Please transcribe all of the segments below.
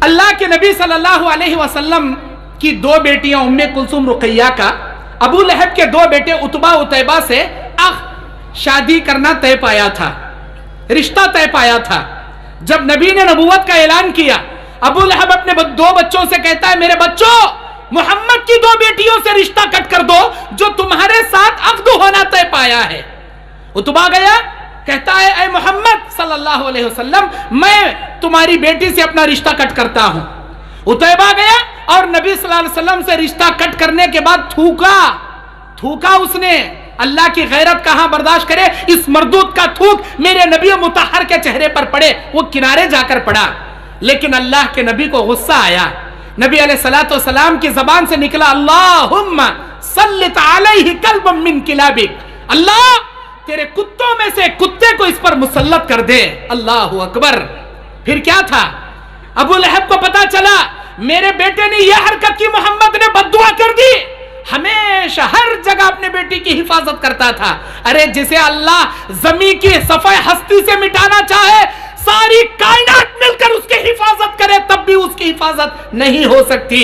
اللہ کے نبی صلی اللہ علیہ وسلم کی دو بیٹیاں ام کلثوم رقیہ کا ابو لہب کے دو بیٹے عتبہ عتیبہ سے شادی کرنا طے پایا تھا، رشتہ طے پایا تھا۔ جب نبی نے نبوت کا اعلان کیا، ابو لہب اپنے دو بچوں سے کہتا ہے، میرے بچوں محمد کی دو بیٹیوں سے رشتہ کٹ کر دو جو تمہارے ساتھ عقد ہونا طے پایا ہے۔ عتبہ گیا، کہتا ہے اے محمد صلی اللہ علیہ وسلم میں تمہاری بیٹی سے اپنا رشتہ کٹ کرتا ہوں۔ عتیبہ گیا اور نبی صلی اللہ علیہ وسلم سے رشتہ کٹ کرنے کے بعد تھوکا اس نے۔ اللہ کی غیرت کہاں برداشت کرے، اس مردود کا تھوک میرے نبی مطہر کے چہرے پر پڑے، وہ کنارے جا کر پڑا۔ لیکن اللہ کے نبی کو غصہ آیا، نبی علیہ الصلوۃ والسلام کی زبان سے نکلا، اللہم سلط علیہ کلبا من کلابک، اللہ تیرے کتوں میں سے کتے کو اس پر مسلط کر دے۔ اللہ اکبر۔ پھر کیا تھا؟ ابو لہب کو پتا چلا میرے بیٹے نے یہ حرکت کی، محمد نے بد دعا کر دی۔ ہمیشہ ہر جگہ اپنے بیٹی کی حفاظت کرتا تھا۔ ارے جسے اللہ زمین کی صفحہ ہستی سے مٹانا چاہے، ساری کائنات مل کر اس کی حفاظت کرے تب بھی اس کی حفاظت نہیں ہو سکتی،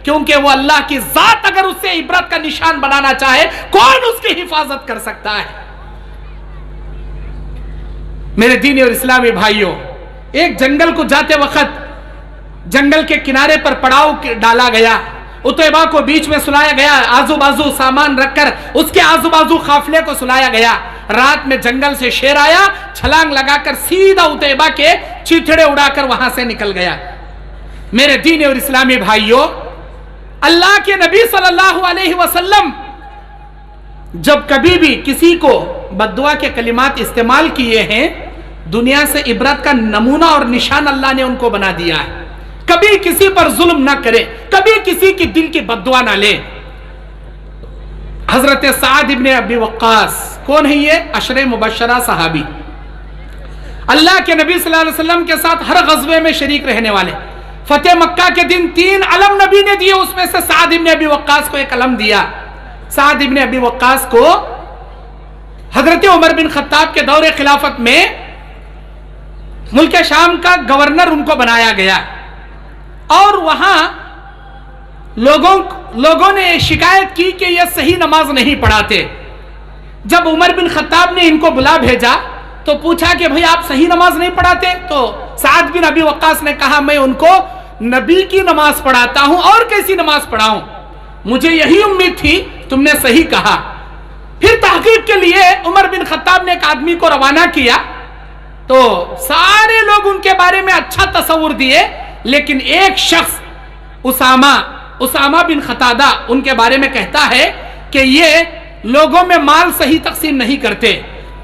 کیونکہ وہ اللہ کی ذات اگر اس سے عبرت کا نشان بنانا چاہے، کون اس کی حفاظت کر سکتا ہے؟ میرے دینی اور اسلامی بھائیوں، ایک جنگل کو جاتے وقت جنگل کے کنارے پر پڑاؤ ڈالا گیا، عتیبہ کو بیچ میں سلایا گیا، آزو بازو سامان رکھ کر اس کے آزو بازو قافلے کو سلایا گیا۔ رات میں جنگل سے شیر آیا، چھلانگ لگا کر سیدھا عتیبہ کے چیتھڑے اڑا کر وہاں سے نکل گیا۔ میرے دینی اور اسلامی بھائیوں، اللہ کے نبی صلی اللہ علیہ وسلم جب کبھی بھی کسی کو بد دعا کے کلمات استعمال کیے ہیں، دنیا سے عبرت کا نمونہ اور نشان اللہ نے ان کو بنا دیا ہے۔ کبھی کسی پر ظلم نہ کرے، کبھی کسی کی دل کی بد دعا نہ لے۔ حضرت سعد ابن ابی وقاص کون ہے؟ یہ عشرہ مبشرہ صحابی، اللہ کے نبی صلی اللہ علیہ وسلم کے ساتھ ہر غزوے میں شریک رہنے والے۔ فتح مکہ کے دن 3 علم نبی نے دیے، اس میں سے سعد ابن ابی وقاص کو ایک علم دیا۔ سعد ابن ابی وقاص کو حضرت عمر بن خطاب کے دور خلافت میں ملک شام کا گورنر ان کو بنایا گیا، اور وہاں لوگوں نے شکایت کی کہ یہ صحیح نماز نہیں پڑھاتے۔ جب عمر بن خطاب نے ان کو بلا بھیجا تو پوچھا کہ بھئی آپ صحیح نماز نہیں پڑھاتے؟ تو سعد بن ابی وقاص نے کہا میں ان کو نبی کی نماز پڑھاتا ہوں، اور کیسی نماز پڑھاؤں؟ مجھے یہی امید تھی، تم نے صحیح کہا۔ پھر تحقیق کے لیے عمر بن خطاب نے ایک آدمی کو روانہ کیا، تو سارے لوگ ان کے بارے میں اچھا تصور دیے، لیکن ایک شخص اسامہ بن قتادہ ان کے بارے میں کہتا ہے کہ یہ لوگوں میں مال صحیح تقسیم نہیں کرتے،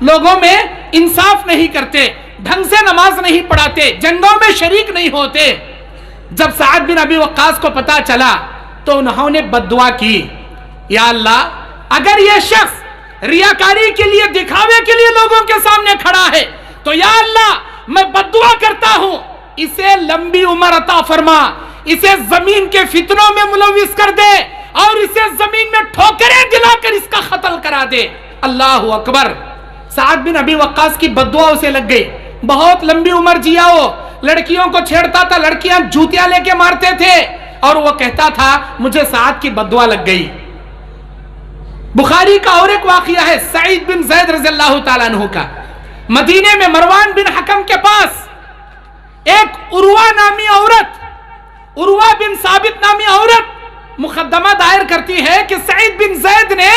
لوگوں میں انصاف نہیں کرتے، ڈھنگ سے نماز نہیں پڑھاتے، جنگوں میں شریک نہیں ہوتے۔ جب سعد بن ابی وقاص کو پتا چلا تو انہوں نے بد دعا کی، یا اللہ اگر یہ شخص ریاکاری کے لیے، دکھاوے کے لیے لوگوں کے سامنے کھڑا ہے تو یا اللہ میں بد دعا کرتا ہوں، اسے لمبی عمر عطا فرما، اسے زمین کے فتنوں میں ملوث کر دے، اور اسے زمین میں ٹھوکریں دلا کر اس کا قتل کرا دے۔ اللہ اکبر۔ سعد بن ابی وقاص کی بد دعا اسے لگ گئی، بہت لمبی عمر جیا، وہ لڑکیوں کو چھیڑتا تھا، لڑکیاں جوتیاں لے کے مارتے تھے، اور وہ کہتا تھا مجھے سعد کی بد دعا لگ گئی۔ بخاری کا اور ایک واقعہ ہے سعید بن زید رضی اللہ تعالیٰ عنہ کا۔ مدینے میں مروان بن حکم کے پاس ایک عروہ نامی عورت، عروہ بن ثابت نامی عورت مقدمہ دائر کرتی ہے کہ سعید بن زید نے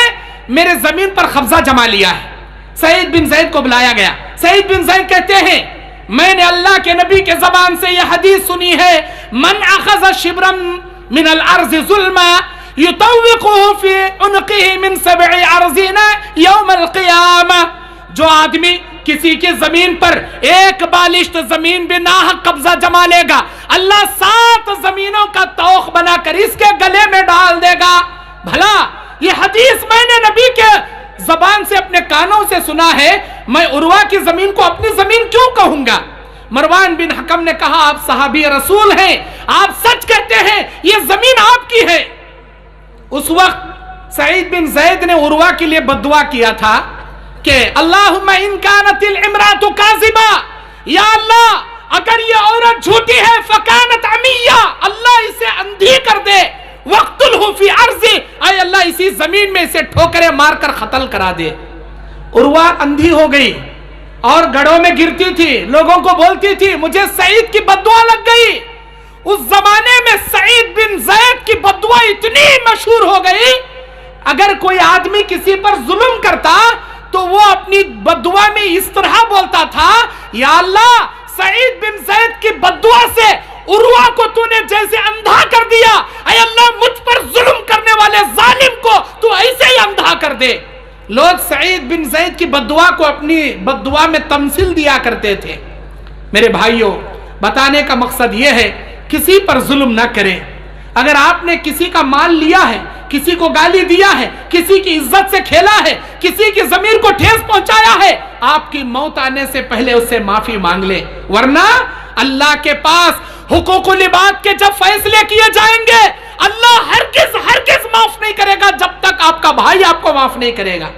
میرے زمین پر قبضہ جما لیا ہے۔ سعید بن زید کو بلایا گیا۔ سعید بن زید کہتے ہیں میں نے اللہ کے نبی کے زبان سے یہ حدیث سنی ہے، من اخذ شبرا من الارض ظلما یطوقه فی عنقه من 7 ارضین یوم القیامہ، جو آدمی کسی کی زمین پر ایک بالشت زمین بھی ناحق قبضہ جما لے گا، اللہ 7 زمینوں کا توق بنا کر اس کے گلے میں ڈال دے گا۔ بھلا یہ حدیث میں نے نبی کے زبان سے اپنے کانوں سے سنا ہے، میں عروہ کی زمین کو اپنی زمین کیوں کہوں گا؟ مروان بن حکم نے کہا آپ صحابی رسول ہیں، آپ سچ کہتے ہیں، یہ زمین آپ کی ہے۔ اس وقت سعید بن زید نے عروہ کے لیے بد دعا کیا تھا کہ اللہم ان کانت الامرأۃ کاذبہ، یا اللہ اگر یہ عورت جھوٹی ہے فکانت عمیہ، زمین میں اسے ٹھوکریں مار کر قتل کرا دے۔ عروہ اندھی ہو گئی اور گڑھوں میں گرتی تھی، لوگوں کو بولتی تھی مجھے سعید کی بددعا لگ گئی۔ اس زمانے میں سعید بن زید کی بددعا اتنی مشہور ہو گئی، اگر کوئی آدمی کسی پر ظلم کرتا تو وہ اپنی بددعا میں اس طرح بولتا تھا، یا اللہ سعید بن زید کی بددعا سے عروہ کو تو نے جیسے اندھا کر دیا، اے اللہ مجھ پر ظلم کرنے والے ظالم کو تو ایسے ہی اندھا کر دے۔ لوگ سعید بن زید کی بددعا کو اپنی بددعا میں تمثیل دیا کرتے تھے۔ میرے بھائیوں، بتانے کا مقصد یہ ہے کسی پر ظلم نہ کریں۔ اگر آپ نے کسی کا مال لیا ہے، کسی کو گالی دیا ہے، کسی کی عزت سے کھیلا ہے، کسی کی ضمیر کو ٹھیس پہنچایا ہے، آپ کی موت آنے سے پہلے اس سے معافی مانگ لیں، ورنہ اللہ کے پاس حقوق العباد کے جب فیصلے کیے جائیں گے اللہ ہرگز معاف نہیں کرے گا جب تک آپ کا بھائی آپ کو معاف نہیں کرے گا۔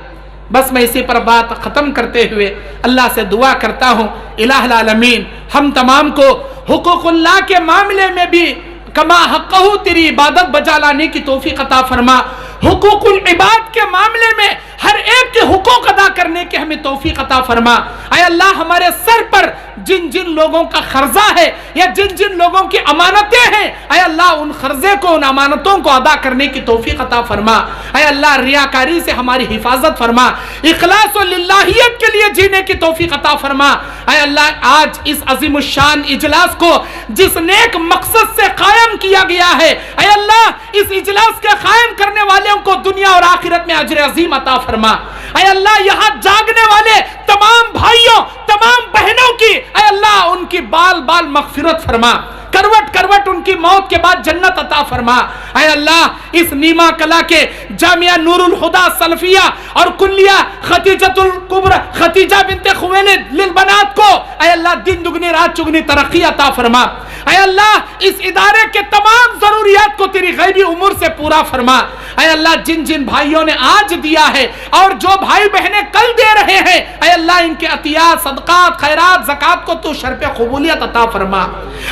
بس میں اسی پر بات ختم کرتے ہوئے اللہ سے دعا کرتا ہوں، الہ العالمین ہم تمام کو حقوق اللہ کے معاملے میں بھی کما حقہ تیری عبادت بجا لانے کی توفیق عطا فرما، حقوق العباد کے معاملے میں ہر ایک کے حقوق ادا کرنے کے ہمیں توفیق عطا فرما۔ اے اللہ ہمارے سر پر جن جن لوگوں کا قرضہ ہے یا جن جن لوگوں کی امانتیں ہیں، اے اللہ ان قرضے کو ان امانتوں کو ادا کرنے کی توفیق عطا فرما۔ اے اللہ ریاکاری سے ہماری حفاظت فرما، اخلاص و للہیت کے لیے جینے کی توفیق عطا فرما۔ اے اللہ آج اس عظیم الشان اجلاس کو جس نیک مقصد سے قائم کیا گیا ہے، اے اللہ اس اجلاس کے قائم کرنے والوں کو دنیا اور آخرت میں اجر عظیم عطا فرما۔ اے اللہ یہاں جاگنے والے تمام بھائیوں تمام بہنوں کی اے اللہ ان کی بال بال مغفرت فرما، کروٹ کروٹ ان کی موت کے بعد جنت عطا فرما۔ اے اللہ اس نیما کلا کے جامعہ نور الہدی سلفیہ اور کلیہ ختیجۃ الکبری خدیجہ بنت خویلد للبنات کو اے اللہ دن دگنی رات چگنی ترقی عطا فرما۔ اے اللہ اس ادارے کے تمام ضروریات کو تیری غیبی امور سے پورا فرما۔ اے اللہ جن جن بھائیوں نے آج دیا ہے اور جو بھائی بہنیں کل دے رہے ہیں، اے اللہ ان کے عطیات صدقات خیرات زکات کو تو شرف قبولیت عطا فرما۔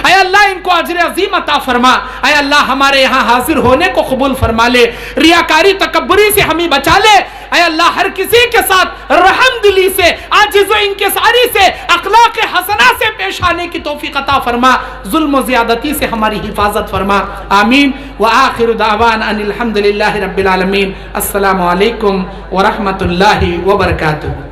اے اللہ ان کو اجر عظیم عطا فرما۔ اے اللہ ہمارے یہاں حاضر ہونے کو قبول فرما لے، ریاکاری تکبری سے ہمیں بچا لے۔ اے اللہ ہر کسی کے ساتھ رحم دلی سے عاجز و انکساری سے اخلاق حسنہ سے پیش آنے کی توفیق عطا فرما، ظلم و زیادتی سے ہماری حفاظت فرما، آمین۔ وآخر دعوانا ان الحمد للہ رب العالمین۔ السلام علیکم ورحمۃ اللہ وبرکاتہ۔